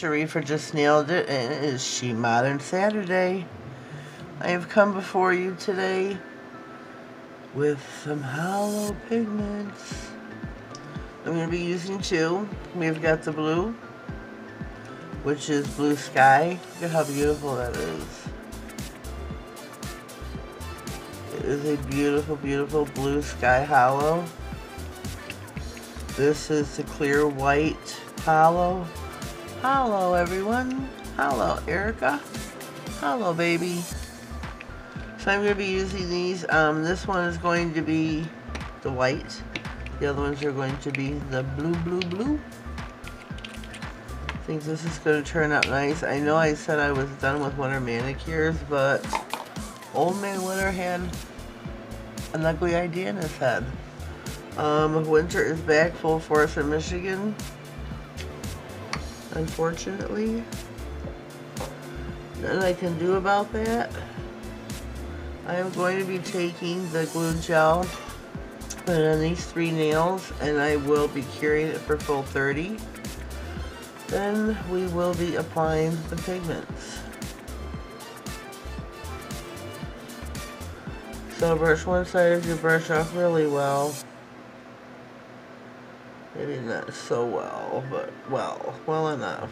anniversary for Just Nailed It, and it is SheModern Saturday. I have come before you today with some hollow pigments. I'm going to be using two. We've got the blue, which is Blue Sky. Look at how beautiful that is. It is a beautiful, beautiful blue sky hollow. This is the clear white hollow. Hollow, everyone. Hello, Erica. Hello, baby. So I'm going to be using these. This one is going to be the white. The other ones are going to be the blue, blue, blue. I think this is going to turn out nice. I know I said I was done with winter manicures, but Old Man Winter had an ugly idea in his head. Winter is back full force in Michigan, unfortunately. Nothing I can do about that. I am going to be taking the glue gel, put it on these three nails, and I will be curing it for full 30. Then we will be applying the pigments. So brush one side of your brush off really well. Maybe not so well, but well enough.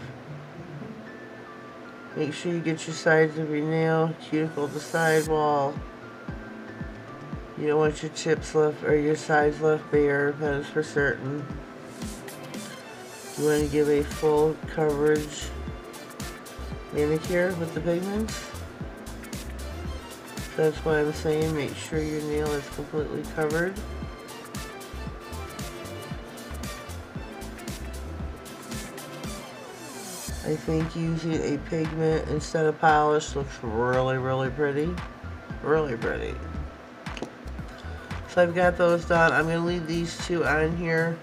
Make sure you get your sides of your nail, cuticle to sidewall. You don't want your tips left or your sides left bare, that is for certain. You want to give a full coverage manicure with the pigments. So that's why I'm saying make sure your nail is completely covered. I think using a pigment instead of polish looks really, really pretty. Really pretty. So I've got those done. I'm going to leave these two on here.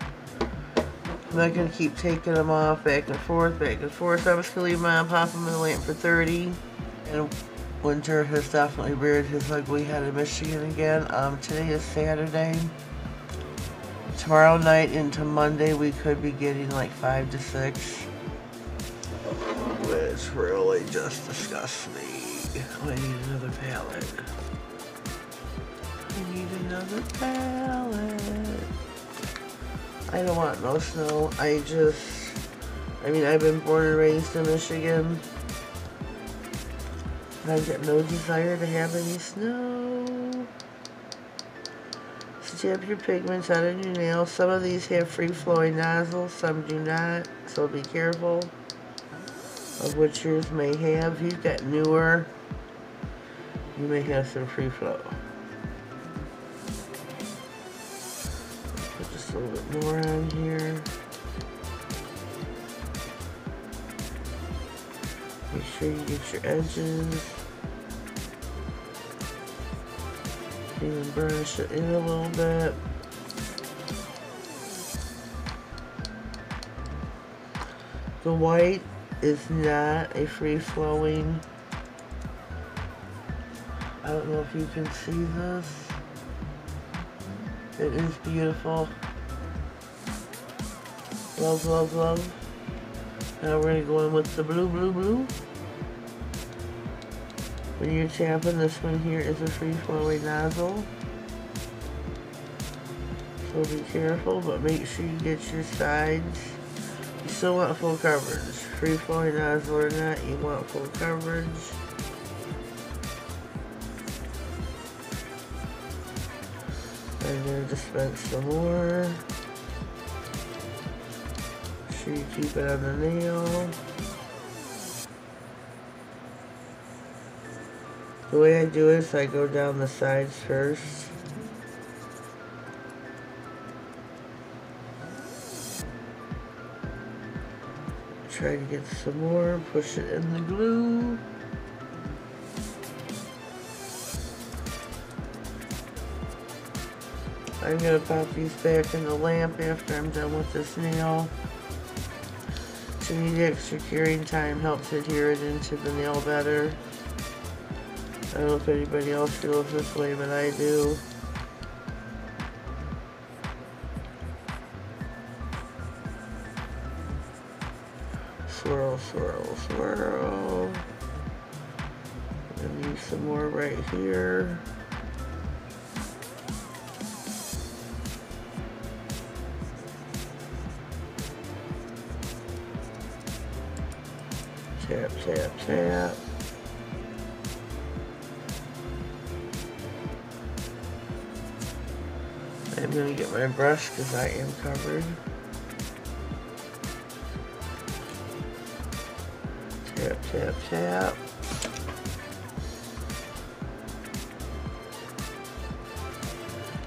I'm not going to keep taking them off back and forth, back and forth. So I'm just going to leave them on, pop them in the lamp for 30. And winter has definitely reared his ugly head in Michigan again. Today is Saturday. Tomorrow night into Monday we could be getting like 5 to 6. Which really just disgusts me. Oh, I need another palette. I need another palette. I don't want no snow. I mean, I've been born and raised in Michigan. And I've got no desire to have any snow. Stab your pigments out of your nails. Some of these have free-flowing nozzles, some do not, so be careful of what yours may have. If you've got newer, you may have some free flow. Put just a little bit more on here. Make sure you get your edges. Even burnish it in a little bit. The white is not a free-flowing. I don't know if you can see this. It is beautiful. Love, love, love. Now we're going to go in with the blue, blue, blue. When you're tapping, this one here is a free-flowing nozzle. So be careful, but make sure you get your sides. You still want full coverage. Free-flowing nozzle or not, you want full coverage. I'm going to dispense some more. Make sure you keep it on the nail. The way I do it is I go down the sides first. Try to get some more, push it in the glue. I'm going to pop these back in the lamp after I'm done with this nail. To me, the extra curing time helps adhere it into the nail better. I don't know if anybody else feels this way, but I do. Swirl, swirl, swirl. I need some more right here. Tap, tap, tap. I'm going to get my brush because I am covered. Tap, tap, tap.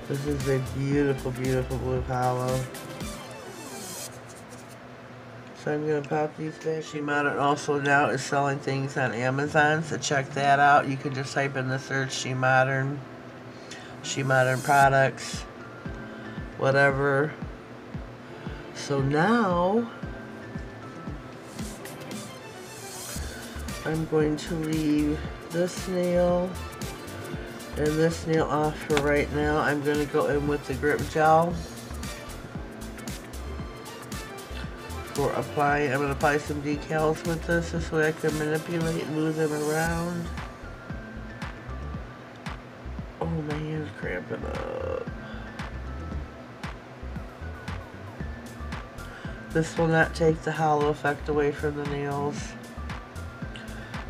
This is a beautiful, beautiful blue hollow. So I'm going to pop these back. SheModern also now is selling things on Amazon, so check that out. You can just type in the search SheModern, SheModern products, whatever. So now I'm going to leave this nail and this nail off for right now. I'm going to go in with the grip gel for applying. I'm going to apply some decals with this way I can manipulate and move them around. Oh, my hand's cramping up. This will not take the hollow effect away from the nails.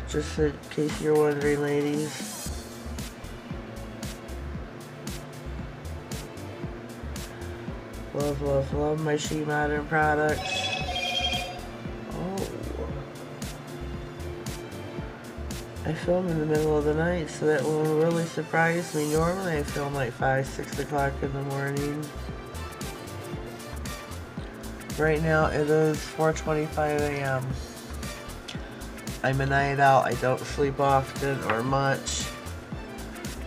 Just in case you're wondering, ladies. Love, love, love my SheModern products. Oh. I film in the middle of the night, so that will really surprise me. Normally I film like 5, 6 o'clock in the morning. Right now it is 4:25 a.m. I'm a night owl. I don't sleep often or much.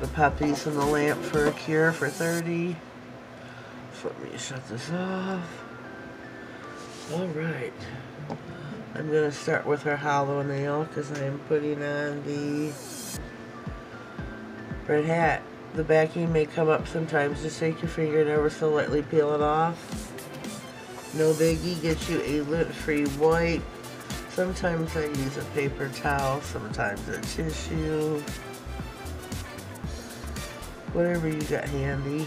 The puppies in the lamp for a cure for 30. So let me shut this off. Alright. I'm going to start with her hollow nail because I am putting on the red hat. The backing may come up sometimes. Just take your finger and ever so lightly peel it off. No biggie. Get you a lint-free wipe. Sometimes I use a paper towel. Sometimes a tissue. Whatever you got handy.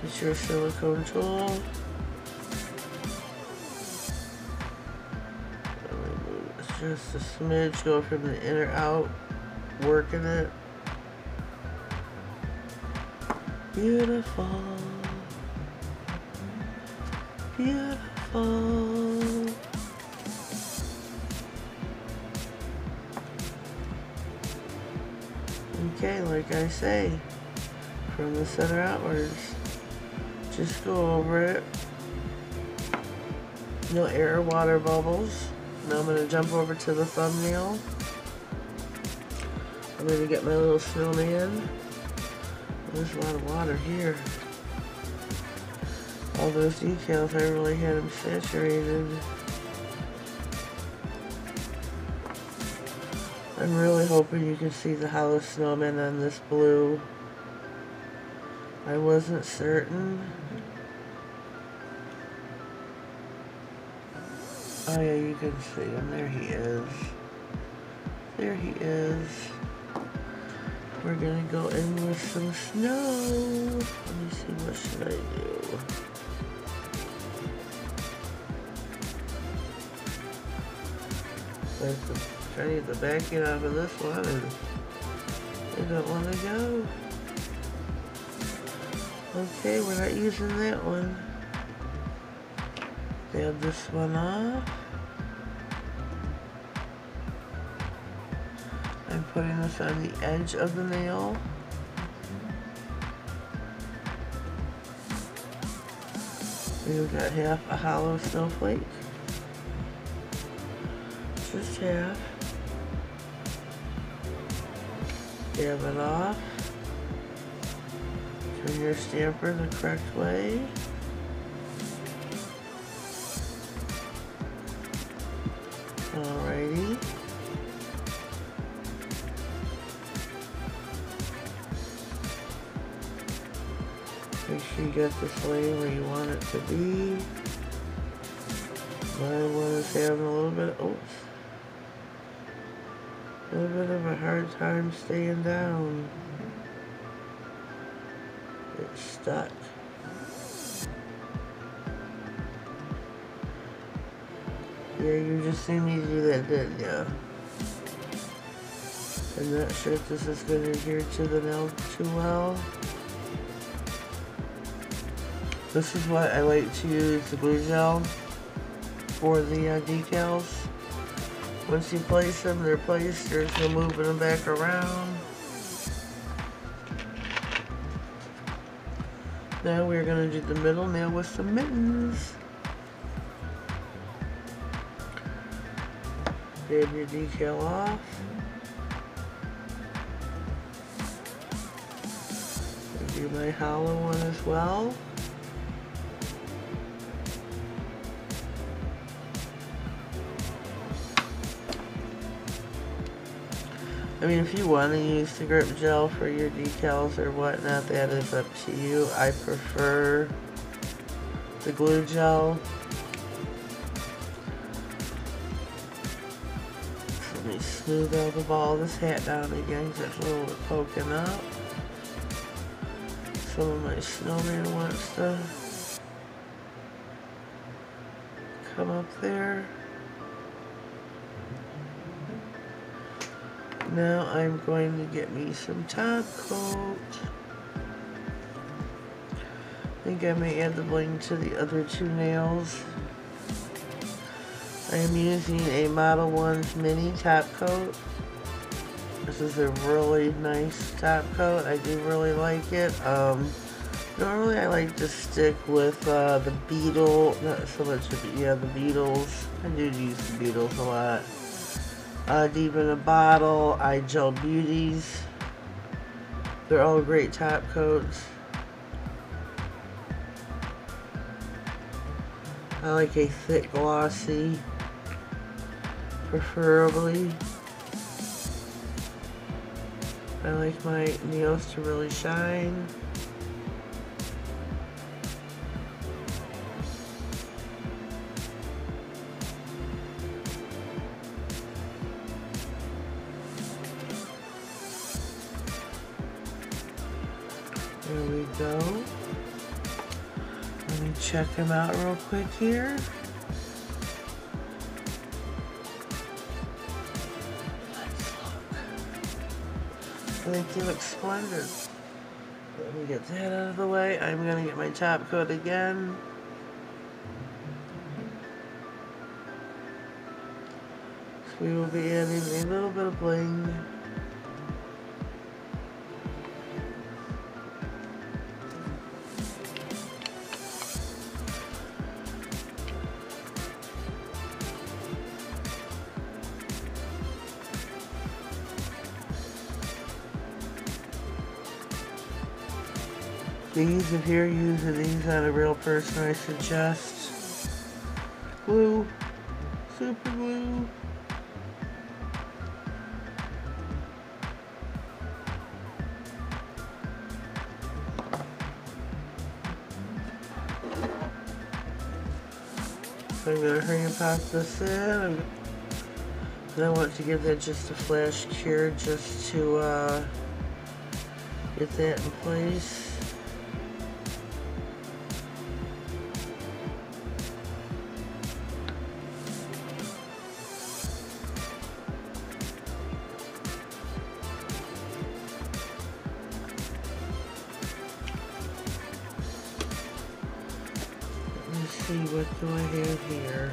Get your silicone tool. Just a smidge, go from the inner out, working it. Beautiful. Beautiful. Okay, like I say, from the center outwards, just go over it. No air or water bubbles. Now I'm going to jump over to the thumbnail. I'm going to get my little snowman. There's a lot of water here. All those decals, I really had them saturated. I'm really hoping you can see the hollow snowman on this blue. I wasn't certain. Oh yeah, you can see him. There he is. There he is. We're gonna go in with some snow. Let me see, what should I do? I need the backing off of this one, and I don't want to go. Okay, we're not using that one. Dab this one off. I'm putting this on the edge of the nail. We've got half a hollow snowflake. Just half. Dab it off. Turn your stamper the correct way. Alrighty. Make sure you get this laying where you want it to be. My one is having a little bit, oops, a little bit of a hard time staying down. It's stuck. Yeah, you just seen me do that, didn't ya? I'm not sure if this is going to adhere to the nail too well. This is what I like to use the glue gel for the decals. Once you place them, they're placed. There's no moving them back around. Now we're going to do the middle nail with some mittens. Grab your decal off. Do my hollow one as well. I mean, if you want to use the grip gel for your decals or whatnot, that is up to you. I prefer the glue gel. Let me smooth out the ball of this hat down again because it's a little bit poking up. Some of my snowman wants to come up there. Now I'm going to get me some top coat. I think I may add the bling to the other two nails. I am using a Model 1's mini top coat. This is a really nice top coat. I do really like it. Normally I like to stick with the Beetle, not so much the Beetles. I do use the Beetles a lot. Deep in a Bottle, Gel Beauties. They're all great top coats. I like a thick glossy, preferably. I like my nails to really shine. There we go. Let me check them out real quick here. Let's look. I think they look splendid. Let me get that out of the way. I'm going to get my top coat again. So we will be adding a little bit of bling. These, if you're using these on a real person, I suggest glue, super glue. So I'm going to hurry and pop this in. And I want to give that just a flash cure just to get that in place. See, what do I have here?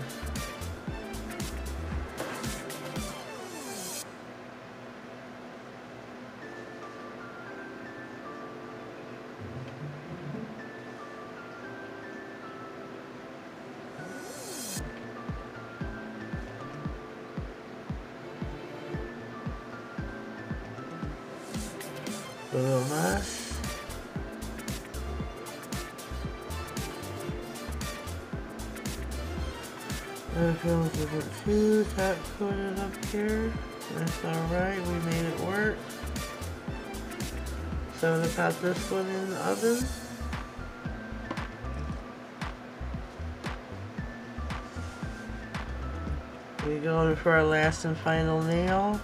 A little mess. I feel like we put two top coated up here. That's alright, we made it work. So I'm going to pop this one in the oven. We're going for our last and final nail.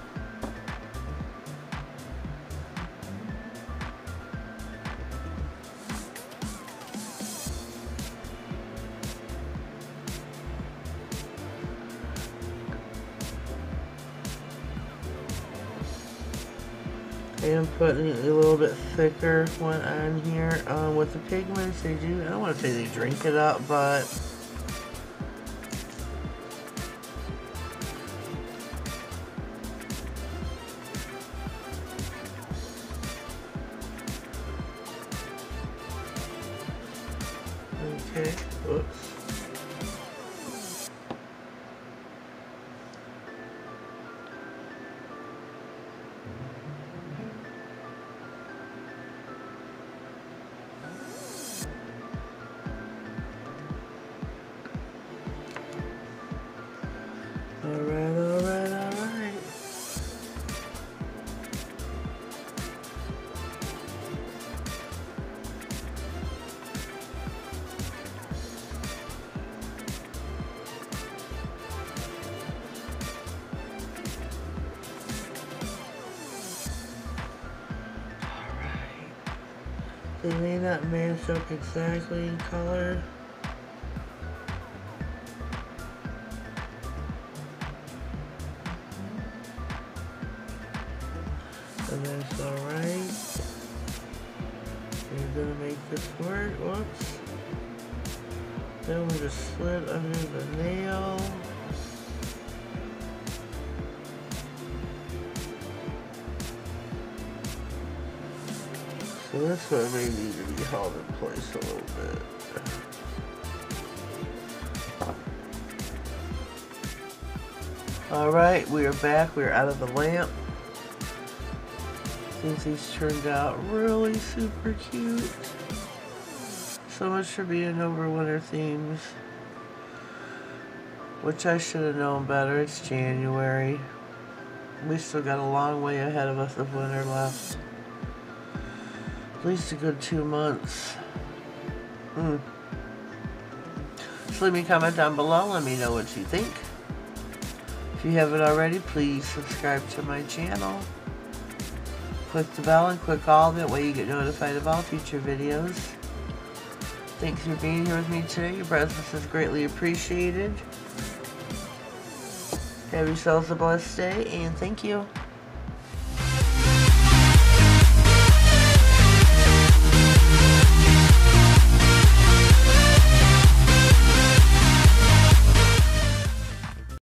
I am putting a little bit thicker one on here. With the pigments, they do, I don't want to say they drink it up, but okay, whoops. Alright, alright, alright. They may not match up exactly in color. And that's alright. We're gonna make this work. Whoops. Then we just slit under the nail. So this one may need to be held in place a little bit. Alright, we are back. We're out of the lamp. Since these turned out really super cute. So much for being over winter themes. Which I should have known better. It's January. We still got a long way ahead of us of winter left. At least a good 2 months. So leave me a comment down below. Let me know what you think. If you haven't already, please subscribe to my channel. Click the bell and click all that way you get notified of all future videos. Thanks for being here with me today. Your presence is greatly appreciated. Have yourselves a blessed day, and thank you.